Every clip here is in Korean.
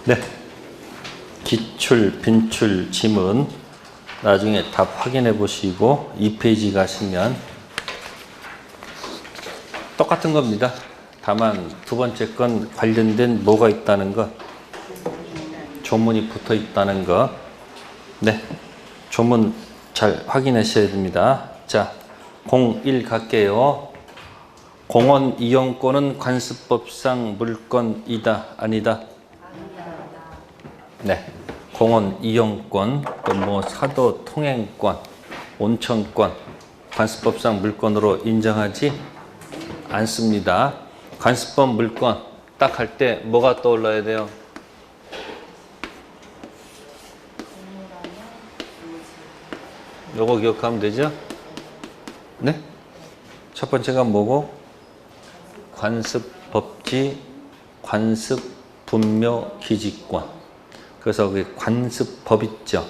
네. 기출, 빈출, 지문 나중에 답 확인해 보시고 2페이지 가시면 똑같은 겁니다. 다만 두 번째 건 관련된 뭐가 있다는 것, 조문이 붙어 있다는 것. 네. 조문 잘 확인하셔야 됩니다. 자, 01 갈게요. 공원 이용권은 관습법상 물권이다, 아니다? 네. 공원 이용권, 또 뭐 사도 통행권, 온천권, 관습법상 물권으로 인정하지 않습니다. 관습법 물권 딱 할 때 뭐가 떠올라야 돼요? 요거 기억하면 되죠? 네? 첫 번째가 뭐고? 관습법지, 관습분묘기지권. 그래서 그 관습법 있죠?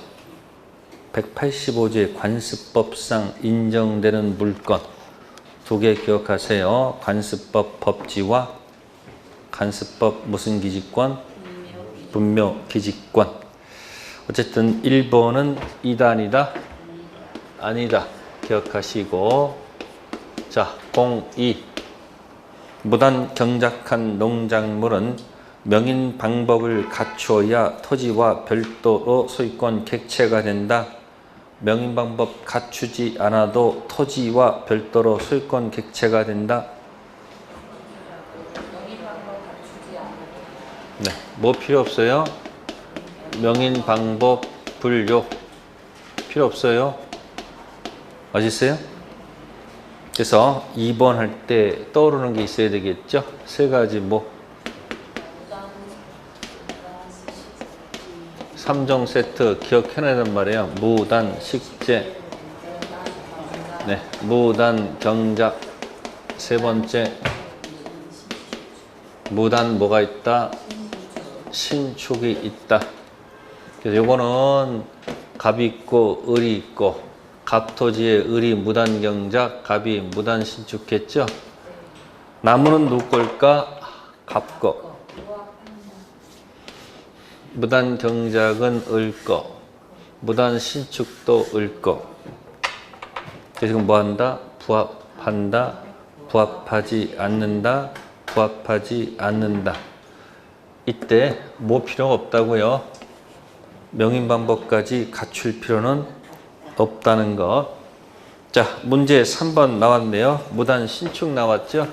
185조의 관습법상 인정되는 물건 두 개 기억하세요. 관습법 법지와 관습법 무슨 기지권? 분묘기지권. 어쨌든 1번은 이다 아니다? 아니다. 기억하시고, 자, 02 무단 경작한 농작물은 명인 방법을 갖추어야 토지와 별도로 소유권 객체가 된다. 명인 방법 갖추지 않아도 토지와 별도로 소유권 객체가 된다. 네, 뭐 필요 없어요? 명인 방법 불요 필요 없어요. 맞으세요? 그래서 2번 할 때 떠오르는 게 있어야 되겠죠? 세 가지 뭐 3종 세트 기억해내란 말이에요. 무단 식재, 네, 무단 경작, 세 번째 무단 뭐가 있다? 신축이 있다. 그래서 요거는 갑이 있고 을이 있고, 갑토지에 을이 무단 경작, 갑이 무단 신축했죠. 나무는 누구 걸까? 갑 거. 무단 경작은 을 거, 무단 신축도 을 거. 그래서 뭐 한다? 부합한다, 부합하지 않는다, 부합하지 않는다. 이때 뭐 필요가 없다고요? 명인 방법까지 갖출 필요는 없다는 것. 자, 문제 3번 나왔네요. 무단 신축 나왔죠?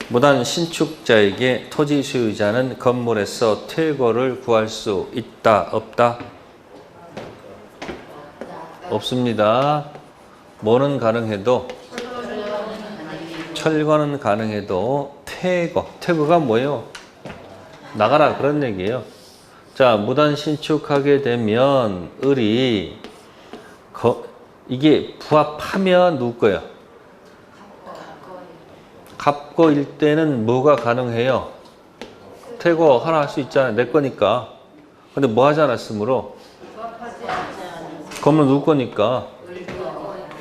무단 신축자에게 토지 소유자는 건물에서 퇴거를 구할 수 있다, 없다? 없습니다. 뭐는 가능해도, 철거는 가능해도 퇴거가 뭐예요? 나가라, 그런 얘기예요. 자, 무단 신축하게 되면 을이 이게 부합하면 누구 거예요? 갑거일 때는 뭐가 가능해요? 퇴거 하나 할 수 있잖아요. 내 거니까. 근데 뭐 하지 않았으므로? 건물 누구 거니까?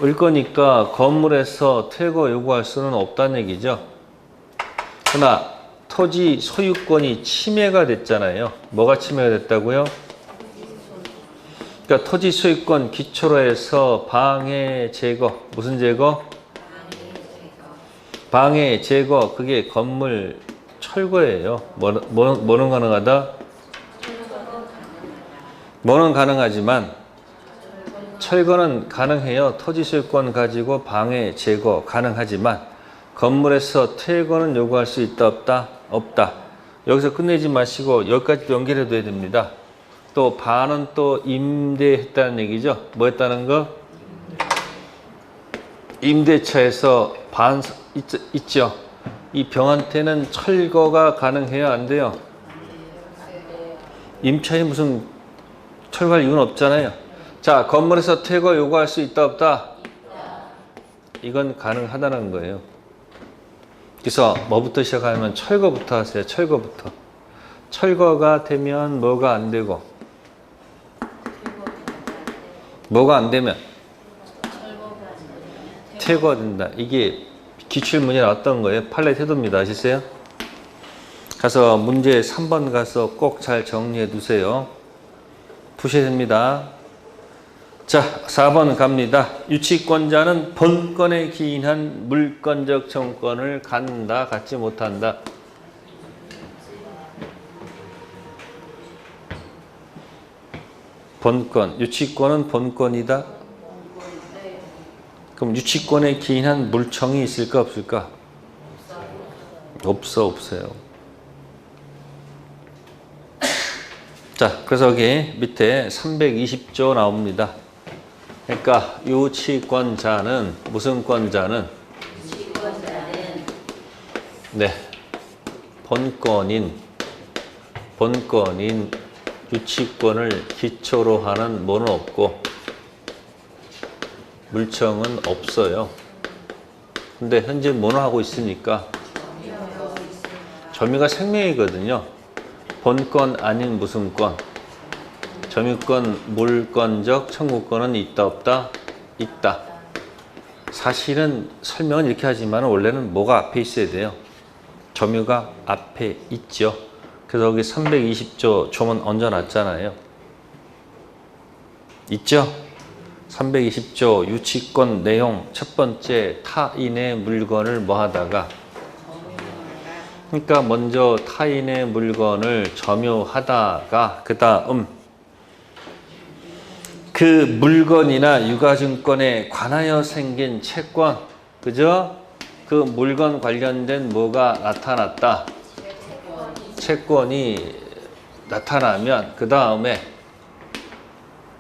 을 거니까 건물에서 퇴거 요구할 수는 없다는 얘기죠. 그러나 토지 소유권이 침해가 됐잖아요. 뭐가 침해가 됐다고요? 그러니까 토지 소유권 기초로 해서 방해 제거, 무슨 제거? 방해 제거, 그게 건물 철거예요. 뭐는 가능하다? 뭐는 가능하지만 철거는 가능해요. 토지 소유권 가지고 방해 제거 가능하지만 건물에서 퇴거는 요구할 수 있다, 없다? 없다. 여기서 끝내지 마시고 여기까지 연결해 둬야 됩니다. 또 반은 또 임대했다는 얘기죠. 뭐 했다는 거? 임대차에서 반 있죠. 이 병한테는 철거가 가능해요, 안 돼요? 임차인 무슨 철거할 이유는 없잖아요. 자, 건물에서 퇴거 요구할 수 있다, 없다? 이건 가능하다는 거예요. 그래서 뭐부터 시작하면 철거부터 하세요. 철거부터. 철거가 되면 뭐가 안 되고, 뭐가 안 되면 퇴거가 된다. 이게 기출문제 나왔던 거예요. 판례 태도입니다. 아시세요? 가서 문제 3번 가서 꼭 잘 정리해 두세요. 푸셔야 됩니다. 자, 4번 갑니다. 유치권자는 본건에 기인한 물권적 청구권을 갖는다, 갖지 못한다. 본권, 유치권은 본권이다. 그럼 유치권에 기인한 물청이 있을까 없을까? 없어요. 자, 그래서 여기 밑에 320조 나옵니다. 그러니까 유치권자는 무슨 권자는? 네, 본권인 유치권을 기초로 하는 뭐는 없고 물청은 없어요. 근데 현재 뭐는 하고 있으니까 점유가 생명이거든요. 본권 아닌 무슨 권? 점유권, 물권적 청구권은 있다 없다? 있다. 사실은 설명은 이렇게 하지만 원래는 뭐가 앞에 있어야 돼요? 점유가 앞에 있죠. 그래서 여기 320조 조문 얹어놨잖아요. 있죠? 320조 유치권 내용 첫 번째 타인의 물건을 뭐 하다가, 그러니까 먼저 타인의 물건을 점유하다가 그 다음 그 물건이나 유가증권에 관하여 생긴 채권, 그죠? 그 물건 관련된 뭐가 나타났다. 채권이 나타나면 그 다음에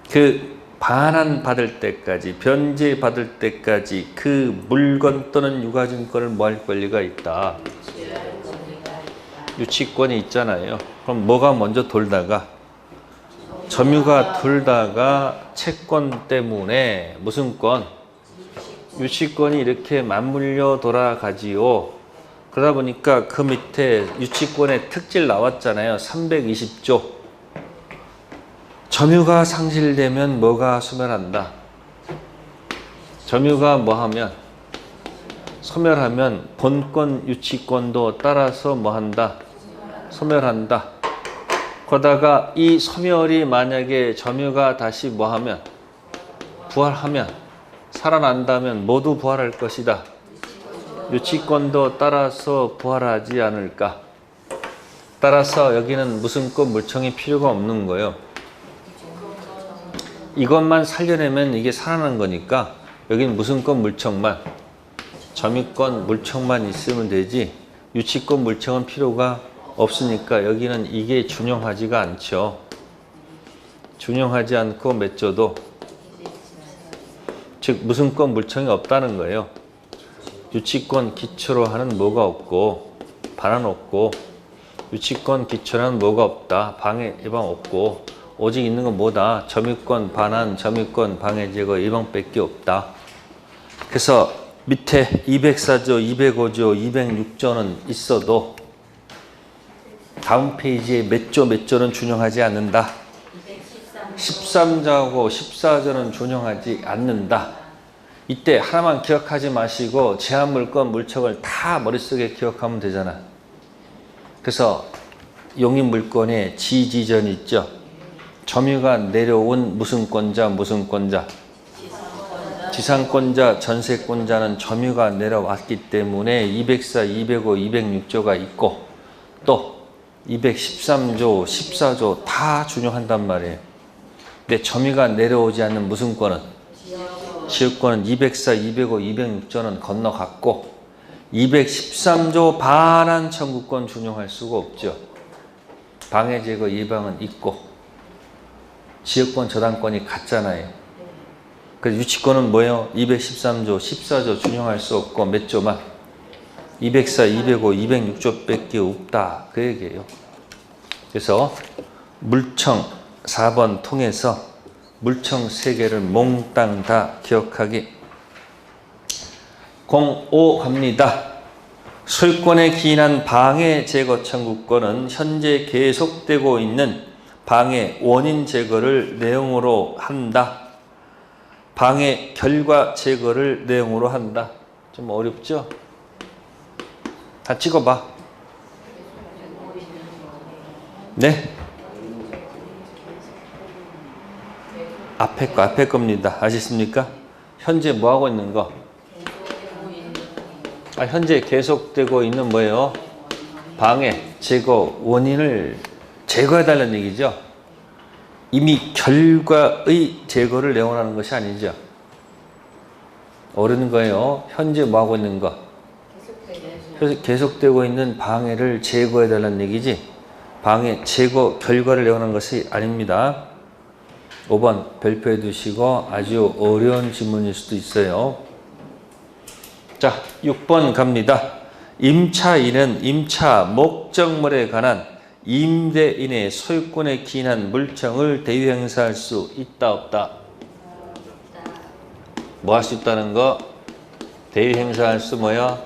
그 반환 받을 때까지, 변제 받을 때까지 그 물건 또는 유가증권을 뭐 할 권리가 있다. 유치권이 있잖아요. 그럼 뭐가 먼저 돌다가, 점유가 돌다가 채권 때문에 무슨 권? 유치권이 이렇게 맞물려 돌아가지요. 그러다 보니까 그 밑에 유치권의 특질 나왔잖아요. 320조. 점유가 상실되면 뭐가 소멸한다? 점유가 뭐하면? 소멸하면 본권 유치권도 따라서 뭐한다? 소멸한다. 그러다가 이 소멸이 만약에 점유가 다시 뭐하면? 부활하면, 살아난다면 모두 부활할 것이다. 유치권도 따라서 부활하지 않을까? 따라서 여기는 무슨 권 물청이 필요가 없는 거예요. 이것만 살려내면 이게 살아난 거니까 여기는 무슨 권 물청만, 점유권 물청만 있으면 되지 유치권 물청은 필요가 없으니까 여기는 이게 준용하지가 않죠. 준용하지 않고 몇 조도, 즉 무슨 권 물청이 없다는 거예요. 유치권 기초로 하는 뭐가 없고, 반환 없고, 유치권 기초로 하는 뭐가 없다. 방해 예방 없고, 오직 있는 건 뭐다? 점유권 반환, 점유권 방해 제거 예방밖에 없다. 그래서 밑에 204조, 205조, 206조는 있어도 다음 페이지에 몇 조는 준용하지 않는다. 13조하고 14조는 준용하지 않는다. 이때 하나만 기억하지 마시고 제한물권 물청을 다 머릿속에 기억하면 되잖아. 그래서 용인물권에 지지전 있죠. 점유가 내려온 무슨 권자, 지상권자, 전세권자는 점유가 내려왔기 때문에 204, 205, 206조가 있고 또 213조, 14조 다 준용한단 말이에요. 근데 점유가 내려오지 않는 무슨 권은? 지역권은 204, 205, 206조는 건너갔고 213조 반환 청구권 준용할 수가 없죠. 방해 제거 예방은 있고 지역권 저당권이 같잖아요. 그래서 유치권은 뭐예요? 213조, 14조 준용할 수 없고 몇 조만? 204, 205, 206조밖에 없다. 그 얘기예요. 그래서 물청 4번 통해서 물청 3개를 몽땅 다 기억하기. 05 갑니다. 소유권에 기인한 방해 제거 청구권은 현재 계속되고 있는 방해 원인 제거를 내용으로 한다. 방해 결과 제거를 내용으로 한다. 좀 어렵죠? 다 찍어봐. 네? 앞에 겁니다. 아시습니까? 현재 뭐 하고 있는 거? 현재 계속되고 있는 뭐예요? 방해, 제거, 원인을 제거해달라는 얘기죠. 이미 결과의 제거를 내원하는 것이 아니죠. 어려운 거예요. 현재 뭐 하고 있는 거? 계속되고 있는 방해를 제거해달라는 얘기지. 방해, 제거, 결과를 내원하는 것이 아닙니다. 5번 별표해 두시고 아주 어려운 지문일 수도 있어요. 자, 6번 갑니다. 임차인은 임차 목적물에 관한 임대인의 소유권에 기인한 물청을 대위 행사할 수 있다 없다? 뭐 할 수 있다는 거? 대위 행사할 수 뭐야?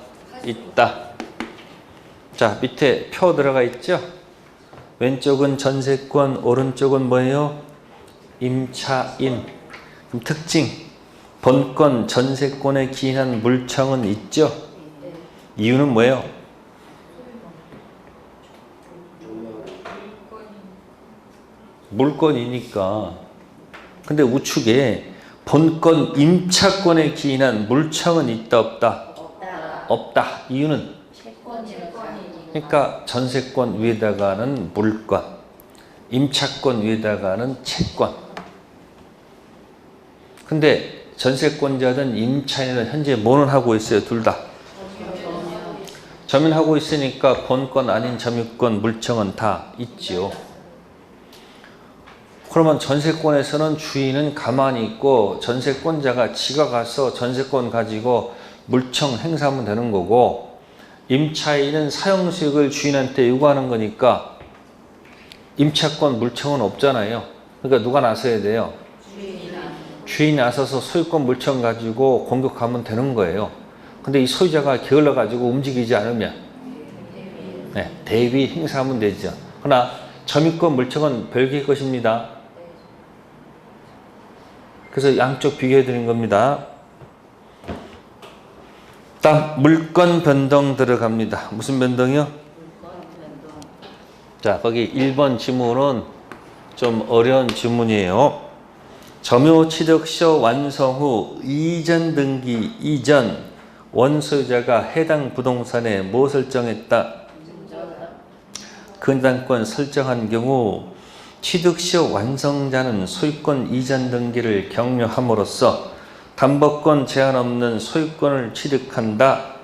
있다. 자, 밑에 표 들어가 있죠? 왼쪽은 전세권, 오른쪽은 뭐예요? 임차인. 그럼 특징, 본권 전세권에 기인한 물청은 있죠? 이유는 뭐예요? 물권이니까. 근데 우측에 본권 임차권에 기인한 물청은 있다 없다? 없다. 이유는? 그러니까 전세권 위에다가는 물권, 임차권 위에다가는 채권. 근데 전세권자든 임차인은 현재 뭐는 하고 있어요? 둘 다. 점유하고 있으니까 본권 아닌 점유권 물청은 다 있지요. 그러면 전세권에서는 주인은 가만히 있고 전세권자가 지가 가서 전세권 가지고 물청 행사하면 되는 거고, 임차인은 사용수익을 주인한테 요구하는 거니까 임차권 물청은 없잖아요. 그러니까 누가 나서야 돼요? 주인이 나서서 소유권 물청 가지고 공격하면 되는 거예요. 근데 이 소유자가 게을러 가지고 움직이지 않으면 대위 행사하면 되죠. 그러나 점유권 물청은 별개의 것입니다. 그래서 양쪽 비교해 드린 겁니다. 다음 물권 변동 들어갑니다. 무슨 변동이요? 자, 거기 1번 지문은 좀 어려운 지문이에요. 점유 취득서 완성 후 이전 등기 이전 원소유자가 해당 부동산에 뭐 설정했다? 근당권 설정한 경우 취득서 완성자는 소유권 이전 등기를 격려함으로써 담보권 제한 없는 소유권을 취득한다.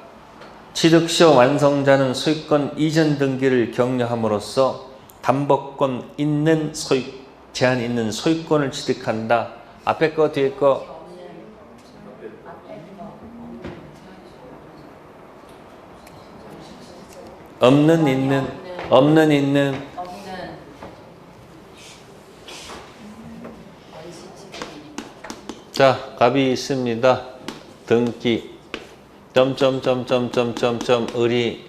취득서 완성자는 소유권 이전 등기를 격려함으로써 담보권 있는 제한 있는 소유권을 취득한다. 앞에 거 뒤에 거 없는 있는 자, 갑이 있습니다. 등기 을이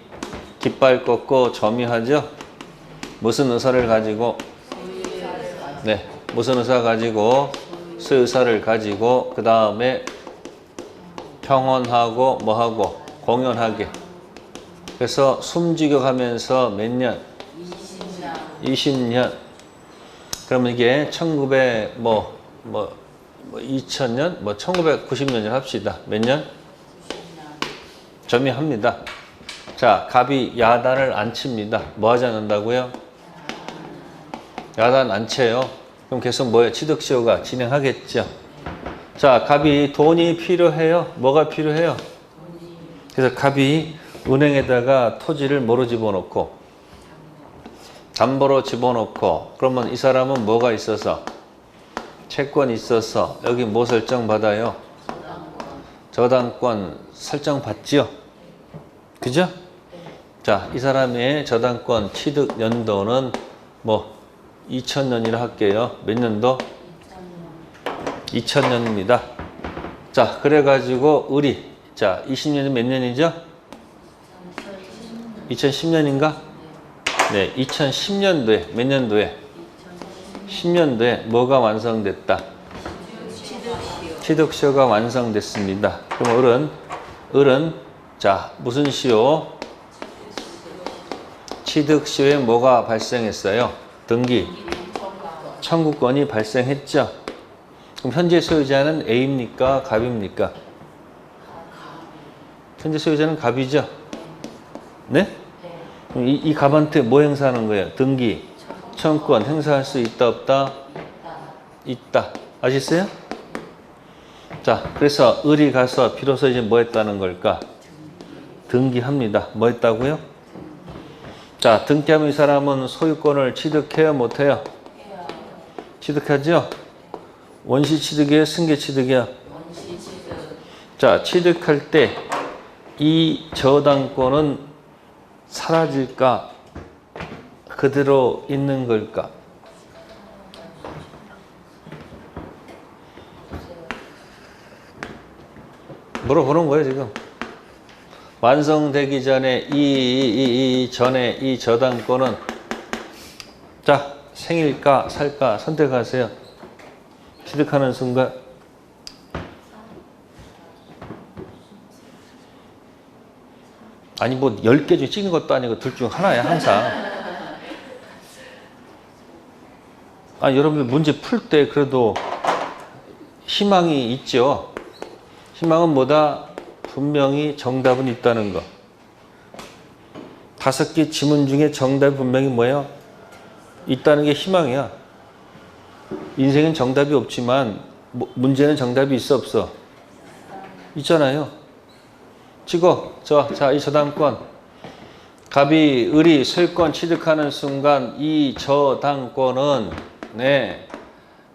깃발 꺾고 점유하죠. 무슨 의사를 가지고? 무슨 의사 가지고? 수의사를 가지고 그 다음에 평온하고 뭐하고? 공연하게. 그래서 숨죽여가면서 몇 년? 20년. 그러면 이게 2000년? 1990년을 합시다. 몇 년? 점유합니다. 자, 갑이 야단을 안 칩니다. 뭐 하지 않는다고요? 야단 안 쳐요. 그럼 계속 뭐예요? 취득시효가 진행하겠죠. 자, 갑이 돈이 필요해요. 뭐가 필요해요? 그래서 갑이 은행에다가 토지를 뭐로 집어넣고? 담보로 집어넣고, 그러면 이 사람은 뭐가 있어서? 채권이 있어서 여기 뭐 설정 받아요? 저당권 설정 받지요? 그죠? 자, 이 사람의 저당권 취득 연도는 2000년이라 할게요. 몇 년도? 2000년입니다. 자, 그래가지고 을이 20년이 몇 년이죠? 2010년인가? 네, 2010년도에 몇 년도에? 10년도에 뭐가 완성됐다? 취득시효가 완성됐습니다. 그럼 을은 무슨 시효? 취득시효에 뭐가 발생했어요? 등기, 청구권이 발생했죠. 그럼 현재 소유자는 A입니까? 갑입니까? 현재 소유자는 갑이죠. 네? 그럼 이 갑한테 뭐 행사하는 거예요? 등기, 청구권 행사할 수 있다 없다? 있다. 아시겠어요? 자, 그래서 을이 가서 비로소 이제 뭐 했다는 걸까? 등기합니다. 뭐 했다고요? 자, 등기하면 이 사람은 소유권을 취득해요? 못해요? 취득하죠? 원시 취득이에요? 승계 취득이에요? 원시 취득. 자, 취득할 때 이 저당권은 사라질까? 그대로 있는 걸까? 물어보는 거예요, 지금. 완성되기 전에 전에 이 저당권은 자, 생일까 살까 선택하세요. 취득하는 순간 아니 뭐 10개 중에 찍은 것도 아니고 둘 중 하나야 항상. 아, 여러분들 문제 풀 때 그래도 희망이 있죠. 희망은 뭐다? 분명히 정답은 있다는 거. 5개 지문 중에 정답이 분명히 뭐예요? 있다는 게 희망이야. 인생엔 정답이 없지만 문제는 정답이 있어 없어? 있잖아요. 찍어. 자, 이 저당권. 갑이 을이 소유권 취득하는 순간 이 저당권은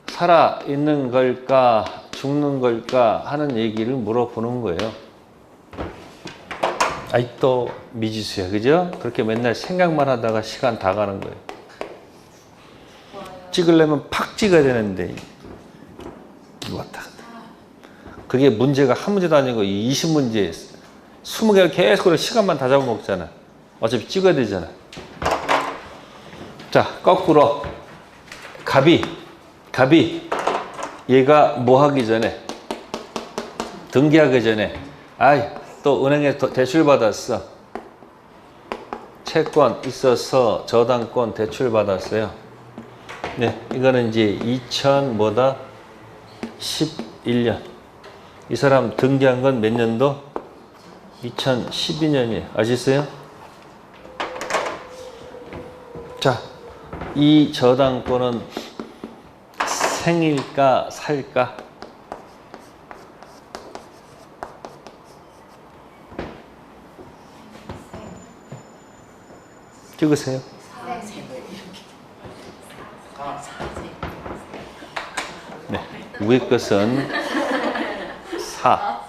살아 있는 걸까 죽는 걸까 하는 얘기를 물어보는 거예요. 아이 또 미지수야, 그죠? 그렇게 맨날 생각만 하다가 시간 다 가는 거예요. 찍으려면 팍 찍어야 되는데 이거 왔다. 그게 문제가 한 문제도 아니고 20문제, 20개를 계속 시간만 다 잡아먹잖아. 어차피 찍어야 되잖아. 자, 거꾸로 갑이 얘가 뭐 하기 전에 등기하기 전에 또 은행에 대출 받았어. 채권 있어서 저당권 대출 받았어요. 네, 이거는 이제 2011년. 이 사람 등기한 건 몇 년도? 2012년이에요. 아시겠어요? 자, 이 저당권은 생일까 살까? 찍으세요. 네, 위에 것은 사,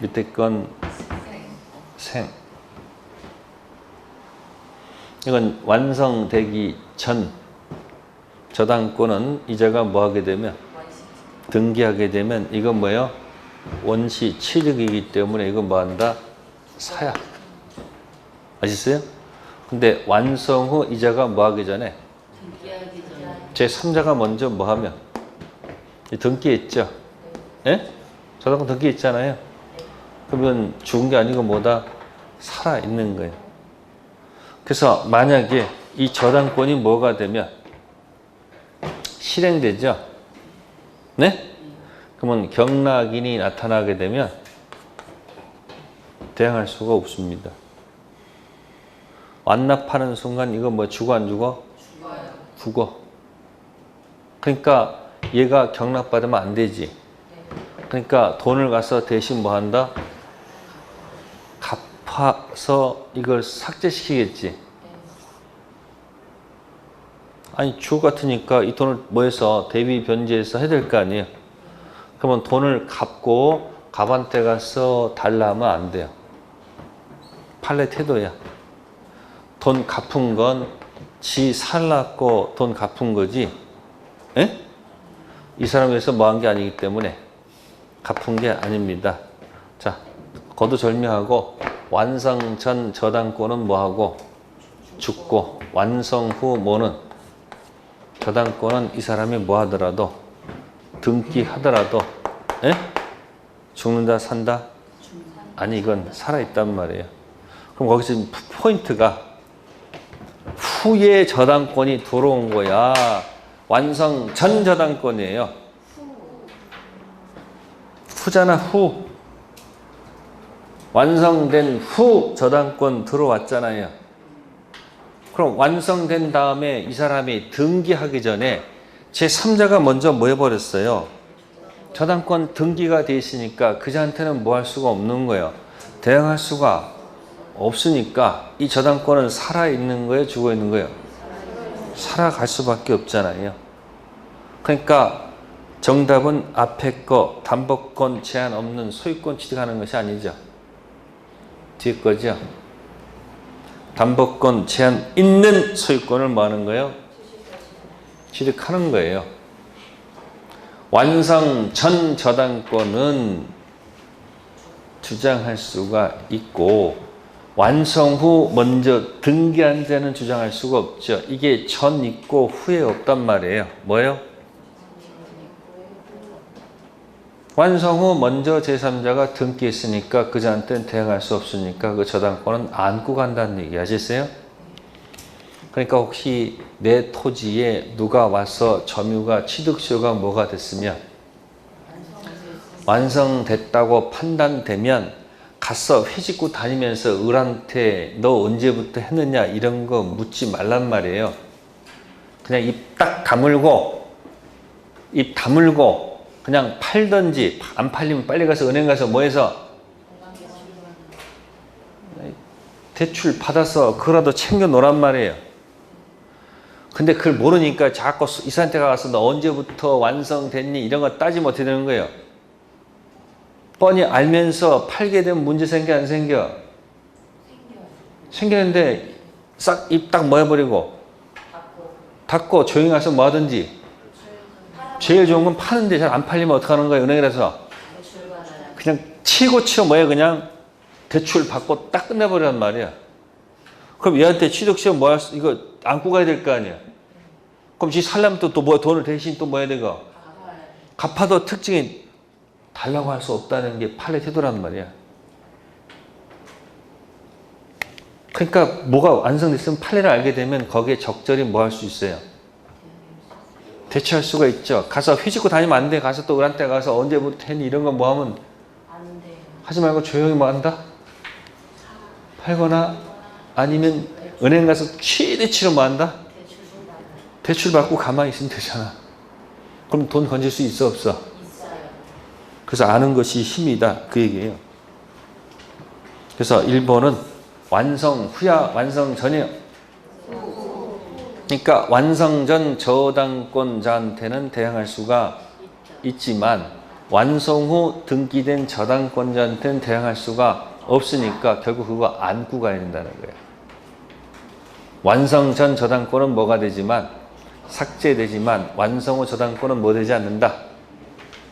밑에 건 생. 이건 완성되기 전 저당권은 이자가 뭐 하게 되면 등기하게 되면 이건 뭐예요? 원시 취득이기 때문에 이건 뭐 한다? 사야. 아시겠어요? 근데 완성 후 이자가 뭐 하기 전에 제3자가 먼저 뭐 하면 등기했죠? 예? 저당권 등기했잖아요. 그러면 죽은 게 아니고 뭐다? 살아 있는 거예요. 그래서 만약에 이 저당권이 뭐가 되면 실행되죠? 네? 그러면 경락인이 나타나게 되면 대항할 수가 없습니다. 완납하는 순간 이거 뭐 죽어 안 죽어? 죽어. 그러니까 얘가 경락받으면 안 되지. 그러니까 돈을 가서 대신 뭐 한다? 갚아서 이걸 삭제시키겠지. 아니 주고 같으니까 이 돈을 뭐해서 대비 변제해서 해야 될 거 아니에요. 그러면 돈을 갚고 갑한테 가서 달라 하면 안 돼요. 판례 태도야. 돈 갚은 건 지 살랐고 돈 갚은 거지. 에? 이 사람에서 뭐 한 게 아니기 때문에 갚은 게 아닙니다. 자, 거두절미하고 완성 전 저당권은 뭐하고 죽고 완성 후 뭐는 저당권은 이 사람이 뭐 하더라도 등기하더라도 죽는다 산다? 아니 이건 살아있단 말이에요. 그럼 거기서 포인트가 후에 저당권이 들어온 거야. 완성 전 저당권이에요. 후잖아, 후. 완성된 후 저당권 들어왔잖아요. 그럼 완성된 다음에 이 사람이 등기하기 전에 제3자가 먼저 뭐 해버렸어요? 저당권 등기가 돼 있으니까 그자한테는 뭐 할 수가 없는 거예요. 대항할 수가 없으니까 이 저당권은 살아있는 거예요? 죽어있는 거예요? 살아갈 수밖에 없잖아요. 그러니까 정답은 앞에 거 담보권 제한 없는 소유권 취득하는 것이 아니죠. 뒤에 거죠. 담보권 제한 있는 소유권을 뭐 하는 거예요? 취득하는 거예요. 완성 전 저당권은 주장할 수가 있고 완성 후 먼저 등기한 자는 주장할 수가 없죠. 이게 전 있고 후에 없단 말이에요. 뭐예요? 완성 후 먼저 제3자가 등기했으니까 그자한테는 대항할 수 없으니까 그 저당권은 안고 간다는 얘기 아시겠어요? 그러니까 혹시 내 토지에 누가 와서 점유가 취득수요가 뭐가 됐으면 완성됐다고 판단되면 가서 회짓고 다니면서 을한테 너 언제부터 했느냐 이런 거 묻지 말란 말이에요. 그냥 입 딱 다물고 그냥 팔든지 안 팔리면 빨리 가서 은행 가서 뭐 해서 대출 받아서 그거라도 챙겨 놓란 말이에요. 근데 그걸 모르니까 자꾸 이 사람한테 가서 너 언제부터 완성됐니 이런 거 따지면 어떻게 되는 거예요? 뻔히 알면서 팔게 되면 문제 생겨 안 생겨? 생기는데 싹 입 딱 뭐 해버리고 닫고 조용히 가서 뭐 하든지 제일 좋은 건 파는데 잘 안 팔리면 어떡하는 거예요? 은행이라서 그냥 치고 뭐예요? 그냥 대출 받고 딱 끝내버리란 말이야. 그럼 얘한테 취득시효 뭐 할 수, 이거 안고 가야 될 거 아니야. 그럼 지 살려면 또 뭐 돈을 대신 또 뭐 해야 되고 갚아도 특징이 달라고 할 수 없다는 게 판례 태도란 말이야. 그러니까 뭐가 완성됐으면 판례를 알게 되면 거기에 적절히 뭐 할 수 있어요? 대처할 수가 있죠. 가서 휘짓고 다니면 안 돼. 가서 또 을한테 가서 언제부터 했니 이런 거 뭐 하면 하지 말고 조용히 뭐 한다? 팔거나 아니면 은행 가서 최대치로 뭐 한다? 대출 받고 가만히 있으면 되잖아. 그럼 돈 건질 수 있어 없어? 그래서 아는 것이 힘이다 그 얘기예요. 그래서 1번은 완성 후야 완성 전이에요. 그러니까 완성 전 저당권자한테는 대항할 수가 있지만 완성 후 등기된 저당권자한테는 대항할 수가 없으니까 결국 그거 안고 가야 된다는 거예요. 완성 전 저당권은 뭐가 되지만 삭제되지만 완성 후 저당권은 뭐 되지 않는다?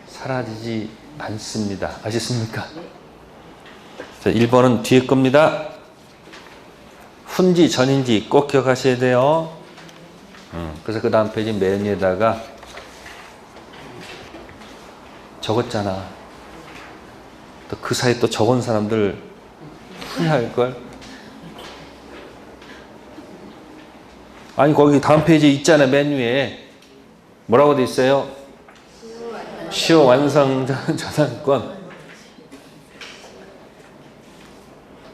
사라지지 않습니다. 아시겠습니까? 자, 1번은 뒤에 겁니다. 후인지 전인지 꼭 기억하셔야 돼요. 그래서 그 다음 페이지 맨 위에다가 적었잖아. 또 그 사이에 또 적은 사람들 후회할걸? 아니 거기 다음 페이지에 있잖아. 맨 위에 뭐라고 돼 있어요? 시효 완성 전 저당권.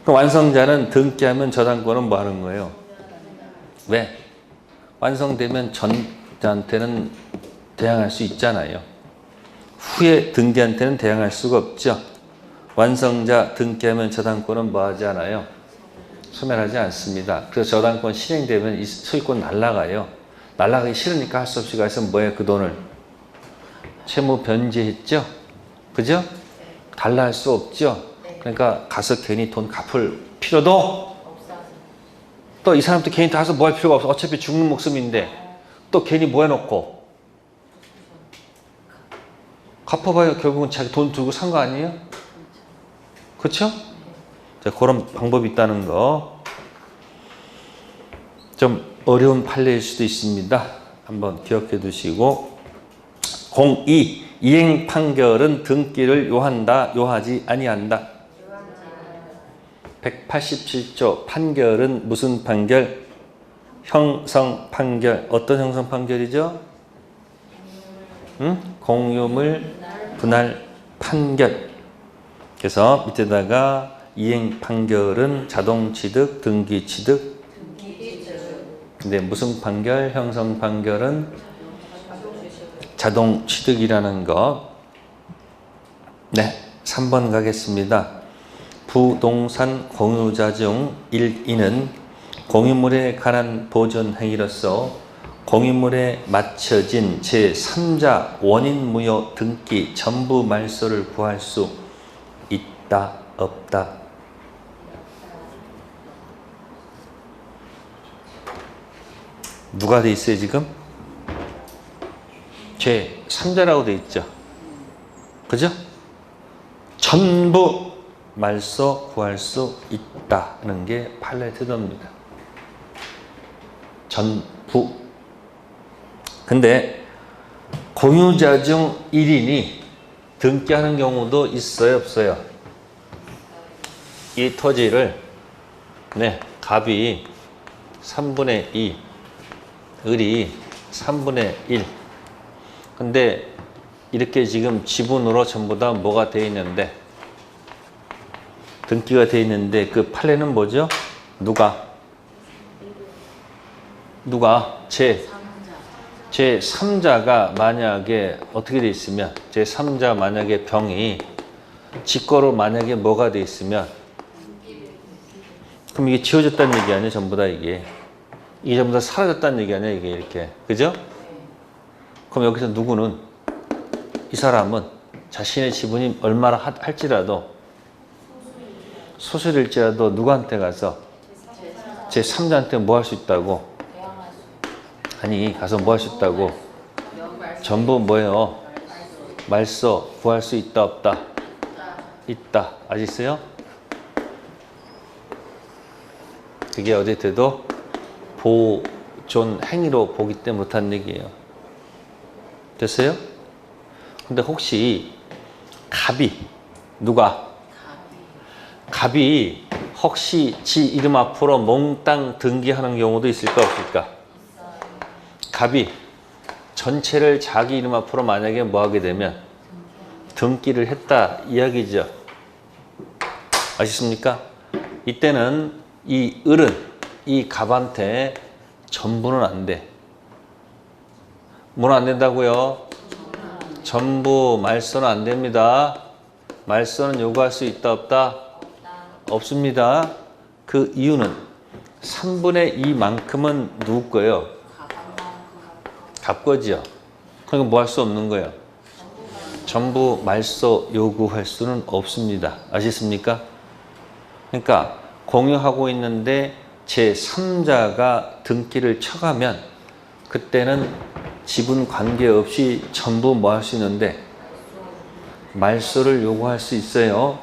그 완성자는 등기하면 저당권은 뭐 하는 거예요? 왜? 완성되면 전자한테는 대항할 수 있잖아요. 후에 등기한테는 대항할 수가 없죠. 완성자 등기하면 저당권은 뭐 하지 않아요? 소멸하지 않습니다. 그래서 저당권 실행되면 이 소유권 날라가요. 날라가기 싫으니까 할 수 없이 가서 뭐해 그 돈을 채무 변제했죠. 그죠? 달라 할 수 없죠. 그러니까 가서 괜히 돈 갚을 필요도 또 이 사람도 괜히 가서 뭐 할 필요가 없어. 어차피 죽는 목숨인데 또 괜히 뭐 해놓고 갚아봐야 결국은 자기 돈 들고 산 거 아니에요? 그렇죠? 자, 그런 방법이 있다는 거. 좀 어려운 판례일 수도 있습니다. 한번 기억해 두시고 02. 이행 판결은 등기를 요한다, 요하지 아니한다. 187조 판결은 무슨 판결? 형성 판결. 어떤 형성 판결이죠? 공유물 분할 판결. 그래서 밑에다가 이행 판결은 자동 취득, 등기 취득. 근데 무슨 판결? 형성 판결은 자동 취득이라는 거. 네, 3번 가겠습니다. 부동산 공유자 중 1인은 공유물에 관한 보존 행위로서 공유물에 맞춰진 제3자 원인 무효 등기 전부 말소를 구할 수 있다, 없다? 누가 돼 있어요 지금? 제3자라고 돼 있죠. 그죠? 전부 말소 구할 수 있다는 게 판례 태도입니다. 전부. 근데 공유자 중 1인이 등기하는 경우도 있어요, 없어요? 이 토지를 갑이 3분의 2, 을이 3분의 1. 근데 이렇게 지금 지분으로 전부 다 뭐가 되어 있는데, 등기가 되어 있는데 그 판례는 뭐죠? 누가? 제3자가 만약에 어떻게 돼 있으면, 제3자 만약에 병이 직거로 만약에 뭐가 돼 있으면, 그럼 이게 지워졌다는 얘기 아니에요? 전부 다 이게 전부 다 사라졌다는 얘기 아니에요? 이게 이렇게. 그죠? 그럼 여기서 누구는, 이 사람은 자신의 지분이 얼마나 할지라도, 소수일지라도 누구한테 가서 제3자한테 뭐 할 수 있다고? 아니, 가서 뭐 할 수 있다고? 전부 뭐예요? 말소 구할 수 있다, 없다? 있다. 아시겠어요? 그게 어디에도 보존 행위로 보기 때문에 못한 얘기예요. 됐어요? 근데 혹시 갑이 갑이 혹시 지 이름 앞으로 몽땅 등기하는 경우도 있을까 없을까? 갑이 전체를 자기 이름 앞으로 만약에 뭐 하게 되면 등기를 했다 이야기죠. 아시습니까? 이때는 이 을은 이 갑한테 전부는 안 돼. 뭐는 안 된다고요? 전부 말소는 안 됩니다. 말소는 요구할 수 있다, 없다? 없습니다. 그 이유는 3분의 2만큼은 누구 거예요? 갑 거지요. 그러니까 뭐 할 수 없는 거예요? 전부 말소 요구할 수는 없습니다. 아시겠습니까? 그러니까 공유하고 있는데 제3자가 등기를 쳐가면 그때는 지분 관계없이 전부 뭐 할 수 있는데 말소를 요구할 수 있어요.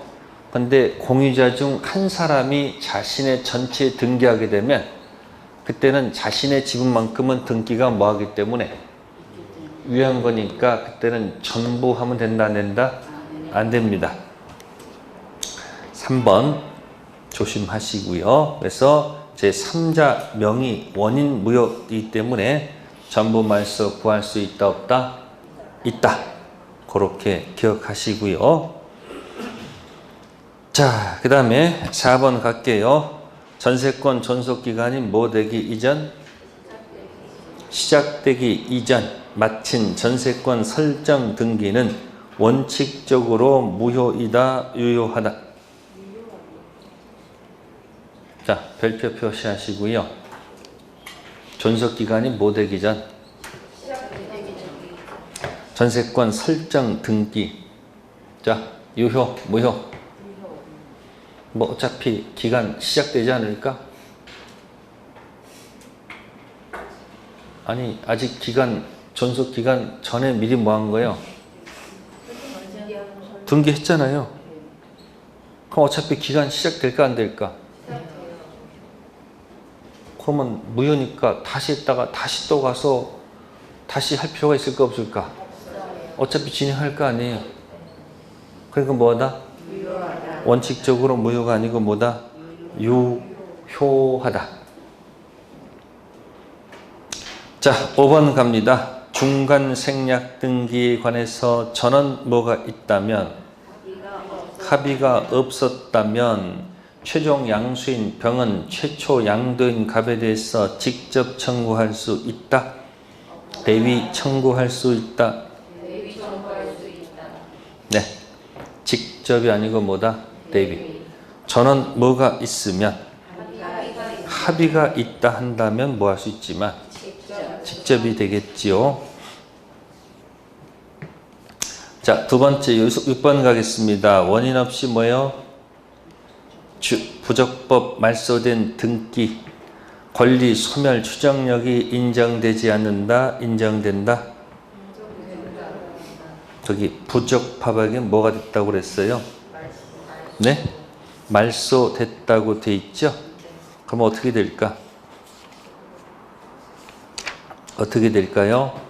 근데 공유자 중 한 사람이 자신의 전체에 등기하게 되면 그때는 자신의 지분만큼은 등기가 뭐 하기 때문에 위한 거니까 그때는 전부 하면 된다, 안 된다? 안 됩니다. 3번 조심하시고요. 그래서 제3자 명의 원인 무효이기 때문에 전부 말소 구할 수 있다, 없다? 있다. 그렇게 기억하시고요. 자, 그 다음에 4번 갈게요. 전세권 존속기간이 뭐 되기 이전? 시작되기 이전 마친 전세권 설정 등기는 원칙적으로 무효이다, 유효하다? 자, 별표 표시하시고요. 존속기간이 뭐 되기 전? 전세권 설정 등기. 자, 유효, 무효? 뭐 어차피 기간 시작되지 않을까? 아니, 아직 기간, 존속 기간 전에 미리 뭐 한 거예요? 등기했잖아요. 그럼 어차피 기간 시작될까 안 될까? 그러면 무효니까 다시 했다가 다시 또 가서 다시 할 필요가 있을까 없을까? 어차피 진행할 거 아니에요. 그러니까 뭐하다? 원칙적으로 무효가 아니고 뭐다? 유효하다. 자, 5번 갑니다. 중간 생략 등기에 관해서 전원 뭐가 있다면, 합의가 없었다면 최종 양수인 병은 최초 양도인 갑에 대해서 직접 청구할 수 있다. 대위 청구할 수 있다. 네, 직접이 아니고 뭐다? 대위. 전원 뭐가 있으면, 합의가 있다 한다면 뭐 할 수 있지만 직접이 되겠지요. 자, 두 번째 6번 가겠습니다. 원인 없이 뭐예요? 부적법 말소된 등기, 권리 소멸 추정력이 인정되지 않는다, 인정된다. 저기 부적법하게 뭐가 됐다고 그랬어요? 네? 말소됐다고 돼 있죠? 그럼 어떻게 될까? 어떻게 될까요?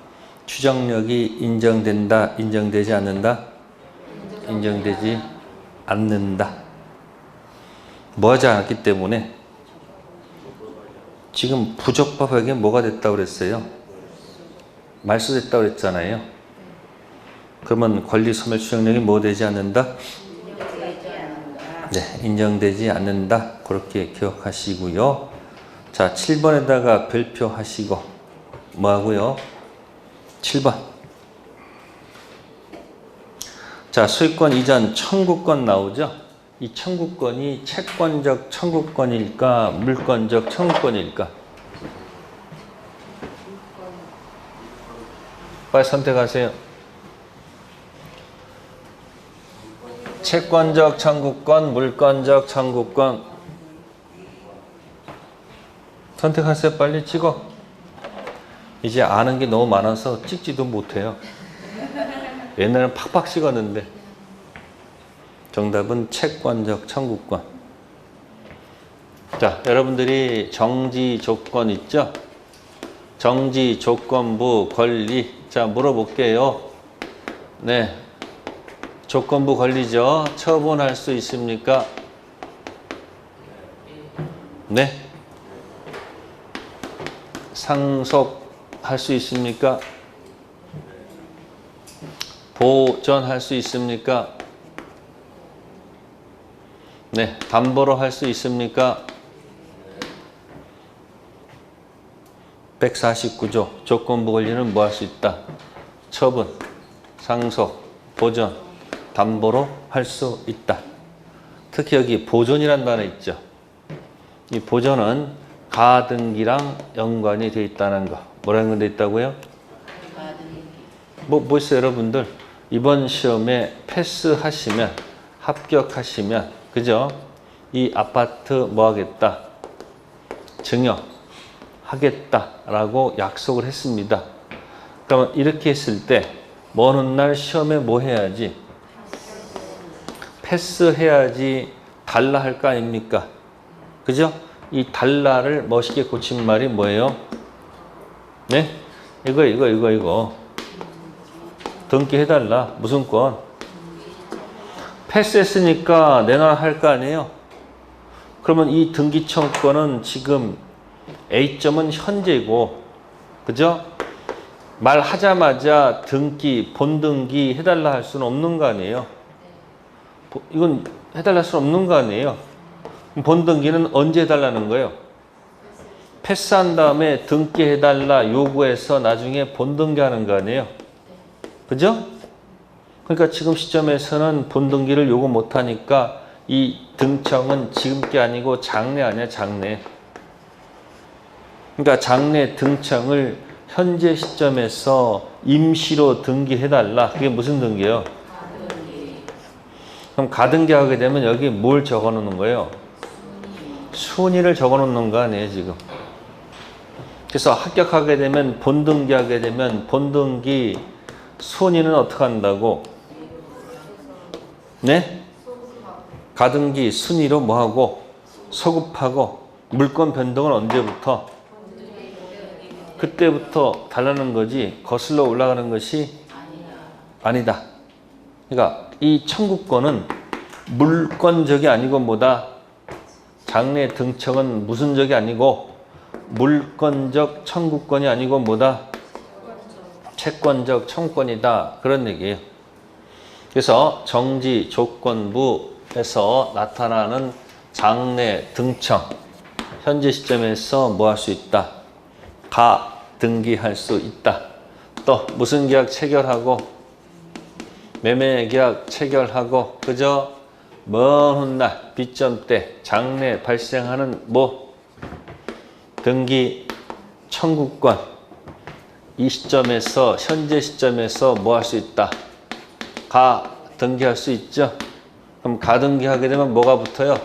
추정력이 인정된다, 인정되지 않는다? 인정되지 않는다. 뭐 하지 않았기 때문에 지금 부적법하게 뭐가 됐다고 그랬어요? 말소됐다고 그랬잖아요. 그러면 권리 소멸 추정력이 뭐 되지 않는다? 네, 인정되지 않는다. 그렇게 기억하시고요. 자, 7번에다가 별표 하시고 뭐 하고요? 7번. 자, 소유권 이전 청구권 나오죠? 이 청구권이 채권적 청구권일까, 물권적 청구권일까? 빨리 선택하세요. 채권적 청구권, 물권적 청구권. 선택하세요. 빨리 찍어. 이제 아는 게 너무 많아서 찍지도 못해요. 옛날에는 팍팍 찍었는데. 정답은 채권적 청구권. 자, 여러분들이 정지 조건 있죠? 정지 조건부 권리. 자, 물어볼게요. 네. 조건부 권리죠. 처분할 수 있습니까? 네. 상속할 수 있습니까? 보전할 수 있습니까? 네. 담보로 할 수 있습니까? 149조 조건부 권리는 뭐 할 수 있다? 처분, 상속, 보전, 담보로 할 수 있다. 특히 여기 보존이라는 단어 있죠. 이 보존은 가등기랑 연관이 되어 있다는 거. 뭐라는 건 되어 있다고요? 뭐 있어요, 여러분들? 이번 시험에 패스하시면, 합격하시면, 그죠? 이 아파트 뭐 하겠다? 증여하겠다라고 약속을 했습니다. 그러면 이렇게 했을 때, 먼 훗날 시험에 뭐 해야지? 패스해야지 달라 할 거 아닙니까? 그죠? 이 달라를 멋있게 고친 말이 뭐예요? 네? 이거. 등기 해달라. 무슨 건? 패스했으니까 내놔 할 거 아니에요? 그러면 이 등기청구권은 지금 A점은 현재고, 그죠? 말하자마자 등기, 본등기 해달라 할 수는 없는 거 아니에요? 이건 해달라 할 수는 없는 거 아니에요? 본등기는 언제 해달라는 거예요? 패스한 다음에 등기해달라 요구해서 나중에 본등기 하는 거 아니에요? 그죠? 그러니까 지금 시점에서는 본등기를 요구 못하니까 이 등청은 지금 게 아니고 장래 아니야, 장래. 그러니까 장래 등청을 현재 시점에서 임시로 등기해달라. 그게 무슨 등기예요? 그럼 가등기하게 되면 여기 뭘 적어놓는 거예요? 순위를 적어놓는 거 아니에요, 지금. 그래서 합격하게 되면 본등기하게 되면 본등기 순위는 어떻게 한다고? 네? 가등기 순위로 뭐하고? 소급하고 물권 변동은 언제부터? 그때부터 달라는 거지 거슬러 올라가는 것이 아니다. 그러니까 이 청구권은 물권적이 아니고 뭐다? 장래 등청은 무슨 적이 아니고 물권적 청구권이 아니고 뭐다? 채권적 청구권이다. 그런 얘기예요. 그래서 정지 조건부에서 나타나는 장래 등청, 현재 시점에서 뭐 할 수 있다? 가 등기할 수 있다. 또 무슨 계약 체결하고 매매 계약 체결하고 그저 먼 훗날 비점 때 장래 발생하는 뭐 등기 청구권, 이 시점에서 현재 시점에서 뭐 할 수 있다? 가 등기할 수 있죠. 그럼 가 등기하게 되면 뭐가 붙어요?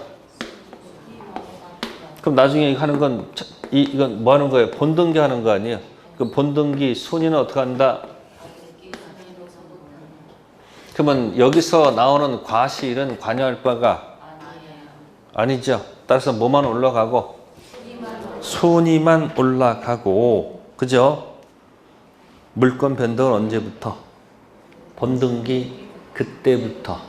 그럼 나중에 하는 건 이건 뭐 하는 거예요? 본등기 하는 거 아니에요? 그 본등기 순위는 어떻게 한다? 그러면 여기서 나오는 과실은 관여할 바가 아니죠. 따라서 뭐만 올라가고? 순위만 올라가고, 그죠? 물권 변동은 언제부터? 본등기 그때부터.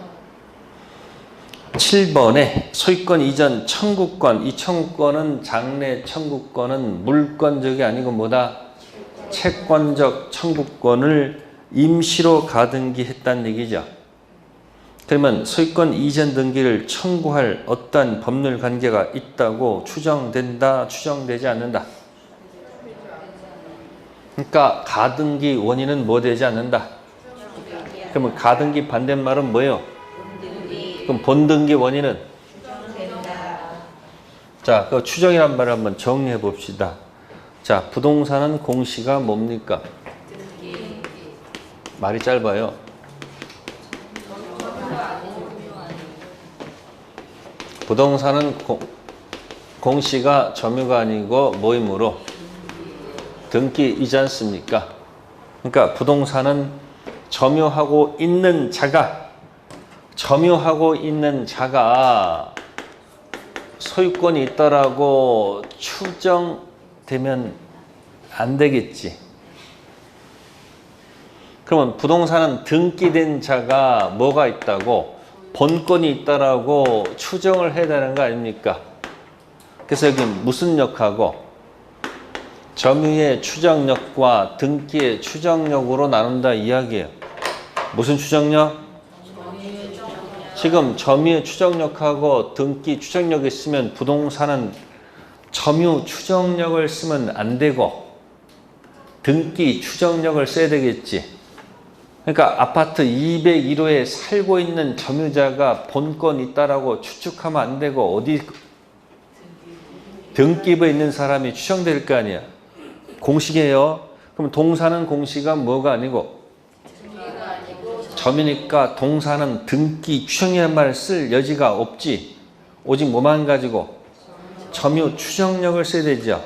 7번에 소유권 이전 청구권, 이 청구권은 장래 청구권은 물권적이 아니고 뭐다? 채권적 청구권을 임시로 가등기했다는 얘기죠. 그러면 소유권 이전 등기를 청구할 어떠한 법률 관계가 있다고 추정된다, 추정되지 않는다. 그러니까 가등기 원인은 뭐 되지 않는다. 그러면 가등기 반대말은 뭐예요? 그럼 본등기 원인은? 자, 그 추정이란 말을 한번 정리해 봅시다. 자, 부동산은 공시가 뭡니까? 말이 짧아요. 부동산은 공시가 점유가 아니고 뭐이므로 등기이지 않습니까? 그러니까 부동산은 점유하고 있는 자가 소유권이 있다라고 추정되면 안 되겠지. 그러면 부동산은 등기된 자가 뭐가 있다고? 본권이 있다라고 추정을 해야 되는 거 아닙니까? 그래서 여기 무슨 역하고 점유의 추정력과 등기의 추정력으로 나눈다 이야기예요. 무슨 추정력? 지금 점유의 추정력하고 등기 추정력이 있으면 부동산은 점유 추정력을 쓰면 안 되고 등기 추정력을 써야 되겠지. 그러니까 아파트 201호에 살고 있는 점유자가 본권 있다라고 추측하면 안 되고 어디 등기부에 있는 사람이 추정될 거 아니야. 공시예요. 그럼 동사는 공시가 뭐가 아니고 점이니까 동사는 등기 추정이라는 말을 쓸 여지가 없지. 오직 뭐만 가지고 점유 추정력을 써야 되죠.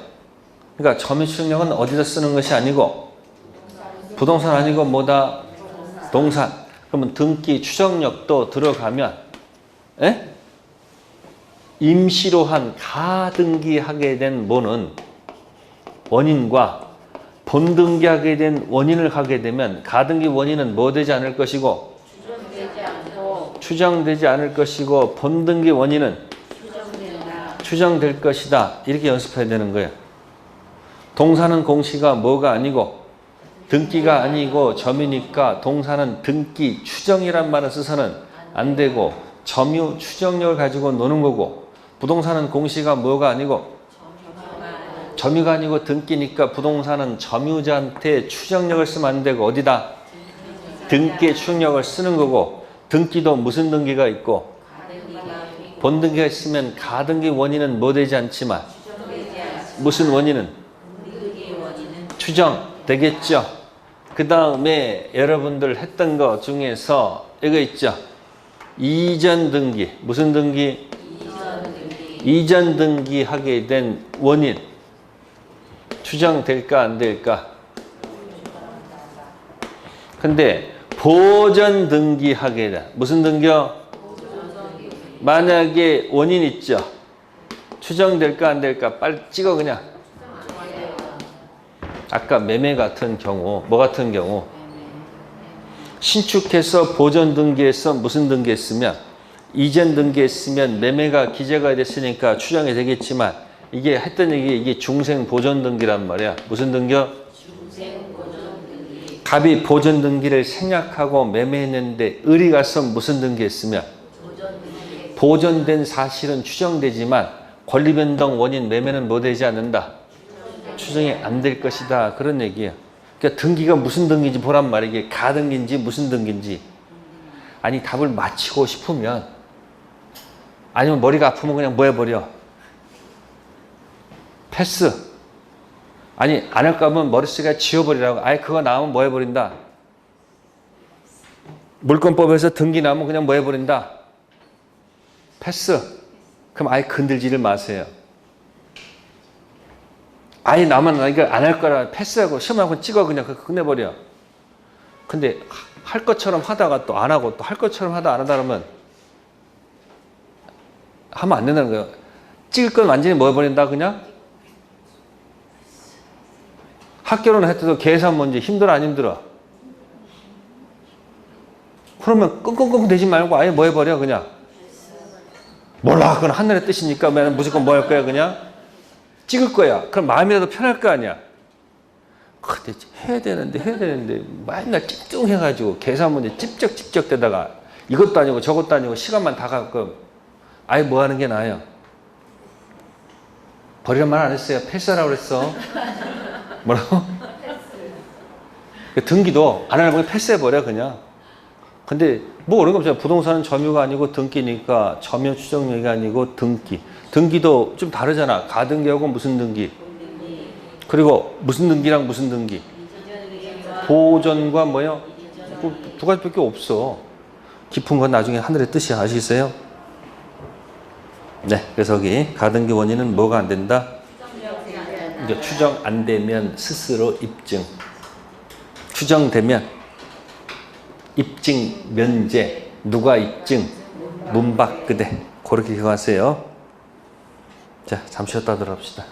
그러니까 점유 추정력은 어디다 쓰는 것이 아니고 부동산 아니고 뭐다? 동산. 그러면 등기 추정력도 들어가면 임시로 한 가등기하게 된 뭐는 원인과 본등기하게 된 원인을 하게 되면 가등기 원인은 뭐 되지 않을 것이고 추정되지 않을 것이고 본등기 원인은 추정될 것이다. 이렇게 연습해야 되는 거예요. 동사는 공시가 뭐가 아니고 등기가 아니고 점이니까 동사는 등기 추정이란 말을 써서는 안 되고 점유 추정력을 가지고 노는 거고 부동산은 공시가 뭐가 아니고 점유가 아니고 등기니까 부동산은 점유자한테 추정력을 쓰면 안 되고 어디다? 등기의 추정력을 쓰는 거고 등기도 무슨 등기가 있고 본등기가 있으면 가등기 원인은 뭐 되지 않지만 무슨 원인은? 추정되겠죠. 그 다음에 여러분들 했던 거 중에서 이거 있죠. 이전 등기. 무슨 등기? 이전 등기 하게 된 원인. 추정될까 안 될까? 근데 보전 등기 하게 돼. 무슨 등기요? 만약에 원인 있죠. 추정될까 안 될까? 빨리 찍어 그냥. 아까 매매 같은 경우, 뭐 같은 경우? 신축해서 보전 등기해서 무슨 등기했으면 이전 등기했으면 매매가 기재가 됐으니까 추정이 되겠지만 이게 했던 얘기 이게 중생 보존 등기란 말이야. 무슨 등기요? 중생 보존 등기. 갑이 보존 등기를 생략하고 매매했는데 을이 가서 무슨 등기했으면 보존 등기. 보존된 사실은 추정되지만 권리 변동 원인 매매는 뭐 되지 않는다. 추정이 안 될 것이다. 그런 얘기예요. 그러니까 등기가 무슨 등기인지 보란 말이야. 이게 가등기인지 무슨 등기인지. 아니 답을 맞히고 싶으면 아니면 머리가 아프면 그냥 뭐 해버려. 패스. 아니 안 할 거면 머릿속에 지워버리라고. 아예 그거 나오면 뭐 해버린다. 물권법에서 등기 나오면 그냥 뭐 해버린다. 패스. 그럼 아예 건들지를 마세요. 아예 나만 이거 안 할 거라 패스하고 시험하고 찍어 그냥 끝내버려. 근데 할 것처럼 하다가 또 안 하고 또 할 것처럼 하다 안 하다 그러면 하면 안 된다는 거예요. 찍을 건 완전히 뭐 해버린다 그냥. 학교로는 했어도 계산 문제 힘들어 안 힘들어? 그러면 끙끙끙 대지 말고 아예 뭐 해버려 그냥. 몰라 그건 하늘의 뜻이니까 무조건 뭐 할 거야 그냥. 찍을 거야. 그럼 마음이라도 편할 거 아니야. 근데 해야 되는데 맨날 찝뚱해가지고 계산 문제 찝쩍찝쩍대다가 이것도 아니고 저것도 아니고 시간만 다 가끔 아예 뭐 하는 게 나아요. 버리란 말 안 했어요. 패스하라고 그랬어. 뭐라고? 등기도 안 하려면 패스해버려 그냥. 근데 뭐 그런 거 없잖아요. 부동산은 점유가 아니고 등기니까 점유 추정력이 아니고 등기. 등기도 좀 다르잖아. 가등기하고 무슨 등기. 그리고 무슨 등기랑 무슨 등기. 보존과 뭐요? 두 가지밖에 없어. 깊은 건 나중에 하늘의 뜻이 아시겠어요? 네. 그래서 여기 가등기 원인은 뭐가 안 된다? 이제 추정 안 되면 스스로 입증. 추정되면 입증 면제. 누가 입증? 문박그대. 그렇게 기억하세요. 자, 잠시 쉬었다 들어갑시다.